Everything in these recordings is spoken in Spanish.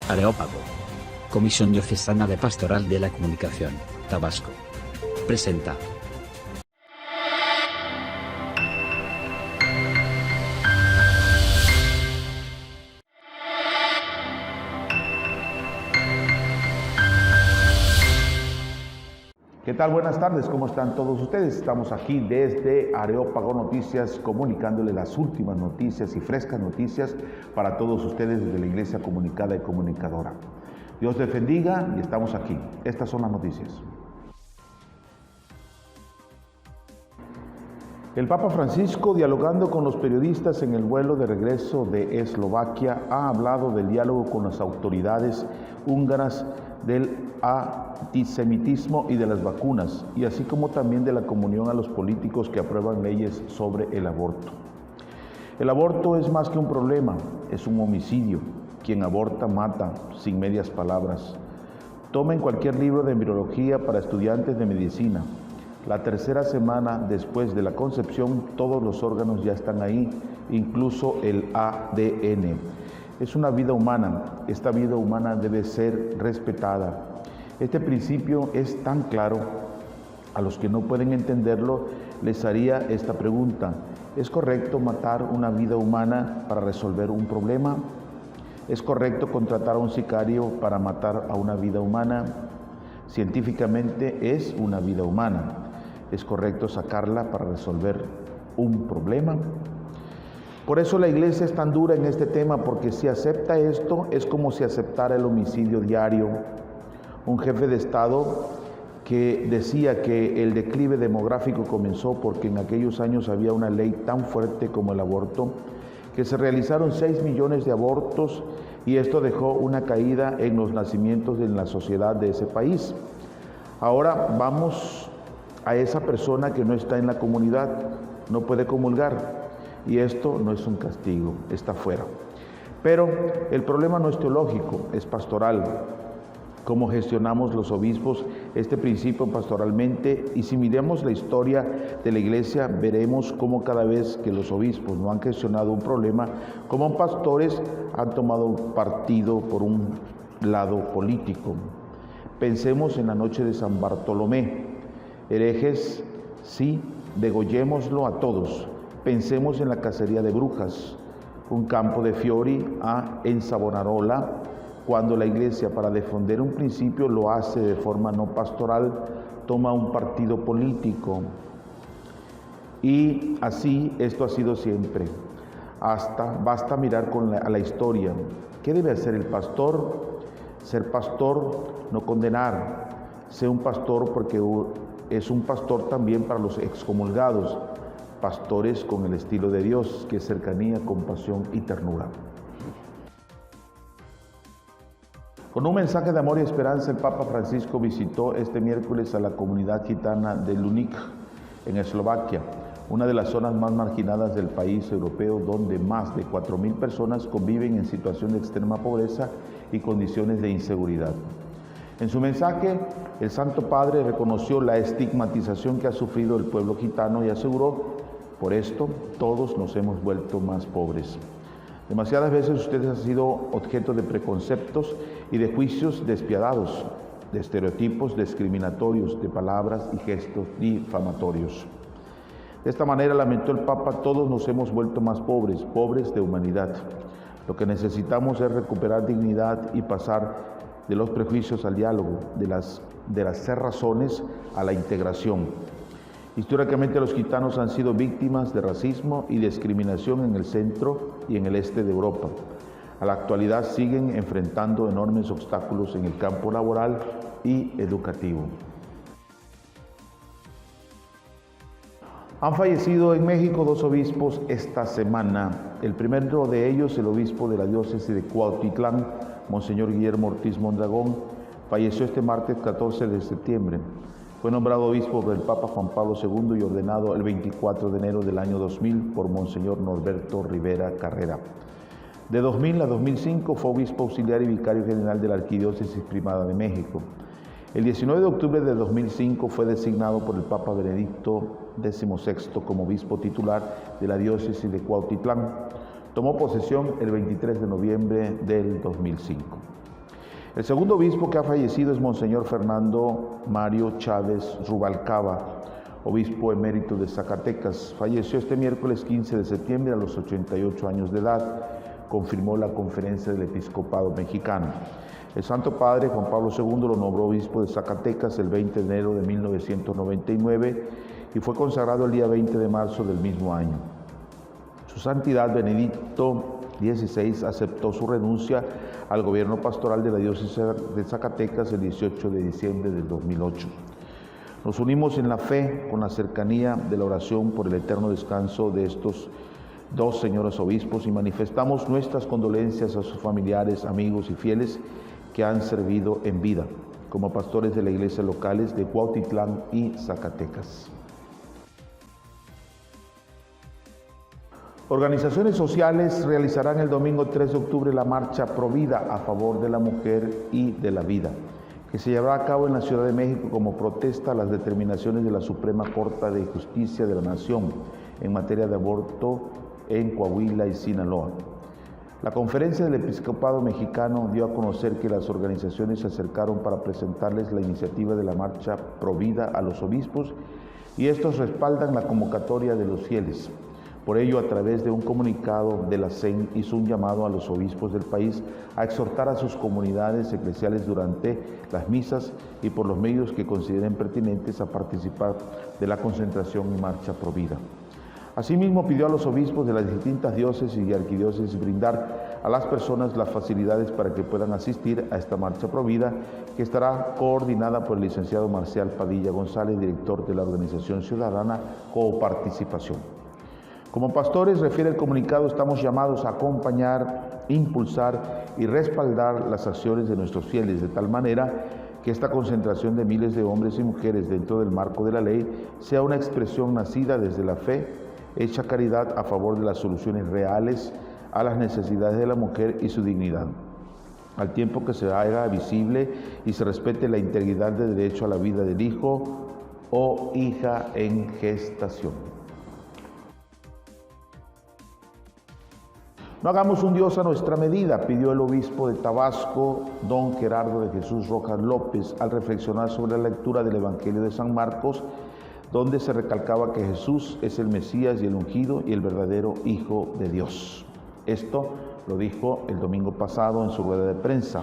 Areópago. Comisión Diocesana de Pastoral de la Comunicación, Tabasco. Presenta. ¿Qué tal? Buenas tardes, ¿cómo están todos ustedes? Estamos aquí desde Areópago Noticias comunicándoles las últimas noticias y frescas noticias para todos ustedes desde la Iglesia Comunicada y Comunicadora. Dios les bendiga y estamos aquí. Estas son las noticias. El Papa Francisco, dialogando con los periodistas en el vuelo de regreso de Eslovaquia, ha hablado del diálogo con las autoridades húngaras del antisemitismo y de las vacunas, y así como también de la comunión a los políticos que aprueban leyes sobre el aborto. El aborto es más que un problema, es un homicidio. Quien aborta mata, sin medias palabras. Tomen cualquier libro de embriología para estudiantes de medicina. La tercera semana después de la concepción, todos los órganos ya están ahí, incluso el ADN. Es una vida humana, esta vida humana debe ser respetada. Este principio es tan claro, a los que no pueden entenderlo, les haría esta pregunta. ¿Es correcto matar una vida humana para resolver un problema? ¿Es correcto contratar a un sicario para matar a una vida humana? Científicamente es una vida humana. ¿Es correcto sacarla para resolver un problema? Por eso la Iglesia es tan dura en este tema, porque si acepta esto, es como si aceptara el homicidio diario. Un jefe de Estado que decía que el declive demográfico comenzó porque en aquellos años había una ley tan fuerte como el aborto, que se realizaron 6 millones de abortos y esto dejó una caída en los nacimientos en la sociedad de ese país. Ahora vamos a esa persona que no está en la comunidad, no puede comulgar, y esto no es un castigo, está fuera. Pero el problema no es teológico, es pastoral. Cómo gestionamos los obispos este principio pastoralmente, y si miramos la historia de la Iglesia, veremos cómo cada vez que los obispos no han gestionado un problema, como pastores han tomado partido por un lado político. Pensemos en la noche de San Bartolomé. Herejes, sí, degollémoslo a todos. Pensemos en la cacería de brujas, un campo de fiori en Savonarola, cuando la Iglesia, para defender un principio, lo hace de forma no pastoral, toma un partido político. Y así esto ha sido siempre. Basta mirar a la historia. ¿Qué debe hacer el pastor? Ser pastor, no condenar. Ser un pastor porque es un pastor también para los excomulgados. Pastores con el estilo de Dios, que es cercanía, compasión y ternura. Con un mensaje de amor y esperanza, el Papa Francisco visitó este miércoles a la comunidad gitana de Luník, en Eslovaquia, una de las zonas más marginadas del país europeo, donde más de 4.000 personas conviven en situación de extrema pobreza y condiciones de inseguridad. En su mensaje, el Santo Padre reconoció la estigmatización que ha sufrido el pueblo gitano y aseguró: por esto todos nos hemos vuelto más pobres. Demasiadas veces ustedes han sido objeto de preconceptos y de juicios despiadados, de estereotipos discriminatorios, de palabras y gestos difamatorios. De esta manera, lamentó el Papa, todos nos hemos vuelto más pobres, pobres de humanidad. Lo que necesitamos es recuperar dignidad y pasar de los prejuicios al diálogo, de las cerrazones a la integración. Históricamente los gitanos han sido víctimas de racismo y discriminación en el centro y en el este de Europa. A la actualidad siguen enfrentando enormes obstáculos en el campo laboral y educativo. Han fallecido en México 2 obispos esta semana. El primero de ellos, el obispo de la diócesis de Cuautitlán, Monseñor Guillermo Ortiz Mondragón, falleció este martes 14 de septiembre. Fue nombrado obispo por el Papa Juan Pablo II y ordenado el 24 de enero del año 2000 por Monseñor Norberto Rivera Carrera. De 2000 a 2005 fue obispo auxiliar y vicario general de la Arquidiócesis Primada de México. El 19 de octubre de 2005 fue designado por el Papa Benedicto XVI como obispo titular de la diócesis de Cuautitlán. Tomó posesión el 23 de noviembre del 2005. El segundo obispo que ha fallecido es Monseñor Fernando Mario Chávez Rubalcaba, obispo emérito de Zacatecas. Falleció este miércoles 15 de septiembre a los 88 años de edad, confirmó la Conferencia del Episcopado Mexicano. El Santo Padre Juan Pablo II lo nombró obispo de Zacatecas el 20 de enero de 1999 y fue consagrado el día 20 de marzo del mismo año. Su Santidad Benedicto XVI aceptó su renuncia al gobierno pastoral de la diócesis de Zacatecas el 18 de diciembre del 2008. Nos unimos en la fe con la cercanía de la oración por el eterno descanso de estos dos señores obispos y manifestamos nuestras condolencias a sus familiares, amigos y fieles que han servido en vida como pastores de la iglesia locales de Cuautitlán y Zacatecas. Organizaciones sociales realizarán el domingo 3 de octubre la marcha Provida a favor de la mujer y de la vida, que se llevará a cabo en la Ciudad de México como protesta a las determinaciones de la Suprema Corte de Justicia de la Nación en materia de aborto en Coahuila y Sinaloa. La Conferencia del Episcopado Mexicano dio a conocer que las organizaciones se acercaron para presentarles la iniciativa de la marcha Provida a los obispos y estos respaldan la convocatoria de los fieles. Por ello, a través de un comunicado de la CEN, hizo un llamado a los obispos del país a exhortar a sus comunidades eclesiales durante las misas y por los medios que consideren pertinentes a participar de la concentración y marcha Provida. Asimismo, pidió a los obispos de las distintas diócesis y arquidiócesis brindar a las personas las facilidades para que puedan asistir a esta marcha Provida, que estará coordinada por el licenciado Marcial Padilla González, director de la organización ciudadana Coparticipación. Como pastores, refiere el comunicado, estamos llamados a acompañar, impulsar y respaldar las acciones de nuestros fieles, de tal manera que esta concentración de miles de hombres y mujeres dentro del marco de la ley sea una expresión nacida desde la fe, hecha caridad a favor de las soluciones reales a las necesidades de la mujer y su dignidad, al tiempo que se haga visible y se respete la integridad del derecho a la vida del hijo o hija en gestación. No hagamos un Dios a nuestra medida, pidió el obispo de Tabasco, don Gerardo de Jesús Rojas López, al reflexionar sobre la lectura del Evangelio de San Marcos, donde se recalcaba que Jesús es el Mesías y el ungido y el verdadero Hijo de Dios. Esto lo dijo el domingo pasado en su rueda de prensa.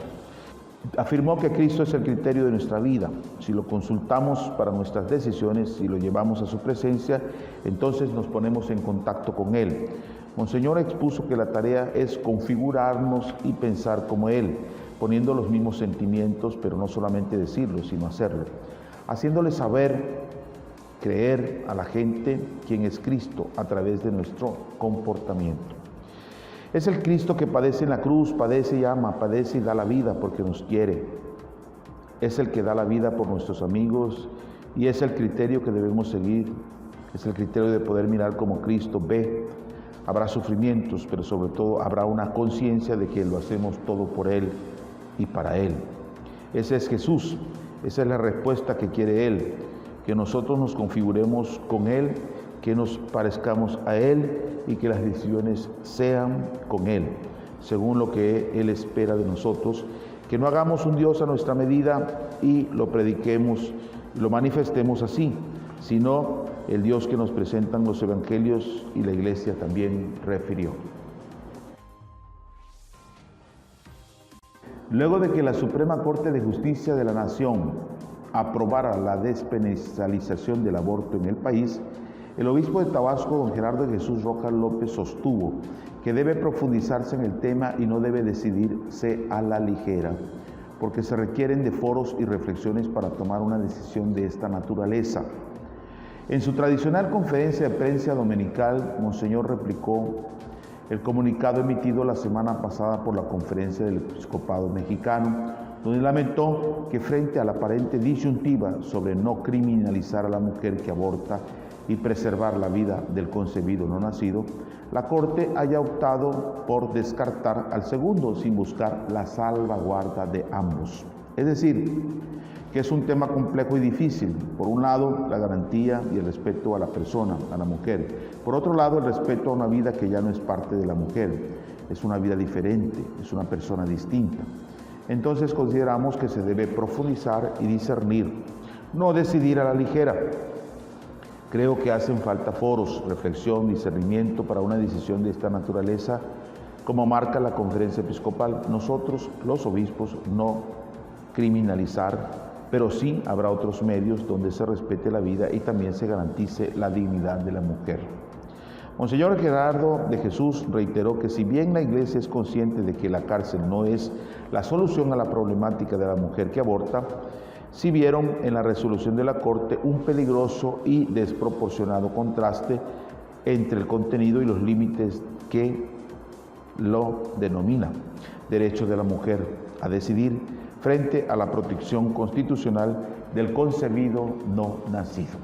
Afirmó que Cristo es el criterio de nuestra vida. Si lo consultamos para nuestras decisiones y lo llevamos a su presencia, entonces nos ponemos en contacto con Él. Monseñor expuso que la tarea es configurarnos y pensar como Él, poniendo los mismos sentimientos, pero no solamente decirlo, sino hacerlo, haciéndole saber, creer a la gente quién es Cristo a través de nuestro comportamiento. Es el Cristo que padece en la cruz, padece y ama, padece y da la vida porque nos quiere. Es el que da la vida por nuestros amigos y es el criterio que debemos seguir. Es el criterio de poder mirar como Cristo ve. Habrá sufrimientos, pero sobre todo habrá una conciencia de que lo hacemos todo por Él y para Él. Ese es Jesús, esa es la respuesta que quiere Él, que nosotros nos configuremos con Él, que nos parezcamos a Él y que las decisiones sean con Él, según lo que Él espera de nosotros, que no hagamos un Dios a nuestra medida y lo prediquemos, lo manifestemos así, sino el Dios que nos presentan los evangelios y la Iglesia también refirió. Luego de que la Suprema Corte de Justicia de la Nación aprobara la despenalización del aborto en el país, el obispo de Tabasco, don Gerardo de Jesús Rojas López, sostuvo que debe profundizarse en el tema y no debe decidirse a la ligera, porque se requieren de foros y reflexiones para tomar una decisión de esta naturaleza. En su tradicional conferencia de prensa dominical, Monseñor replicó el comunicado emitido la semana pasada por la Conferencia del Episcopado Mexicano, donde lamentó que frente a la aparente disyuntiva sobre no criminalizar a la mujer que aborta y preservar la vida del concebido no nacido, la Corte haya optado por descartar al segundo sin buscar la salvaguarda de ambos. Es decir, que es un tema complejo y difícil. Por un lado, la garantía y el respeto a la persona, a la mujer. Por otro lado, el respeto a una vida que ya no es parte de la mujer. Es una vida diferente, es una persona distinta. Entonces consideramos que se debe profundizar y discernir, no decidir a la ligera. Creo que hacen falta foros, reflexión, discernimiento para una decisión de esta naturaleza, como marca la Conferencia Episcopal. Nosotros, los obispos, no criminalizar, pero sí habrá otros medios donde se respete la vida y también se garantice la dignidad de la mujer. Monseñor Gerardo de Jesús reiteró que si bien la Iglesia es consciente de que la cárcel no es la solución a la problemática de la mujer que aborta, sí vieron en la resolución de la Corte un peligroso y desproporcionado contraste entre el contenido y los límites que lo denomina derecho de la mujer a decidir frente a la protección constitucional del concebido no nacido.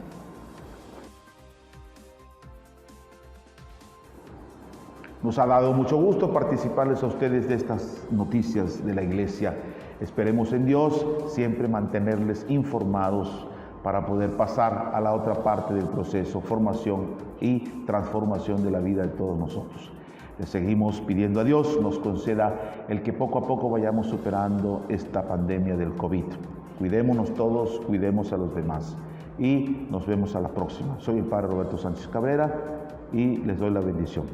Nos ha dado mucho gusto participarles a ustedes de estas noticias de la Iglesia. Esperemos en Dios siempre mantenerles informados para poder pasar a la otra parte del proceso, formación y transformación de la vida de todos nosotros. Le seguimos pidiendo a Dios nos conceda el que poco a poco vayamos superando esta pandemia del COVID. Cuidémonos todos, cuidemos a los demás y nos vemos a la próxima. Soy el Padre Roberto Sánchez Cabrera y les doy la bendición.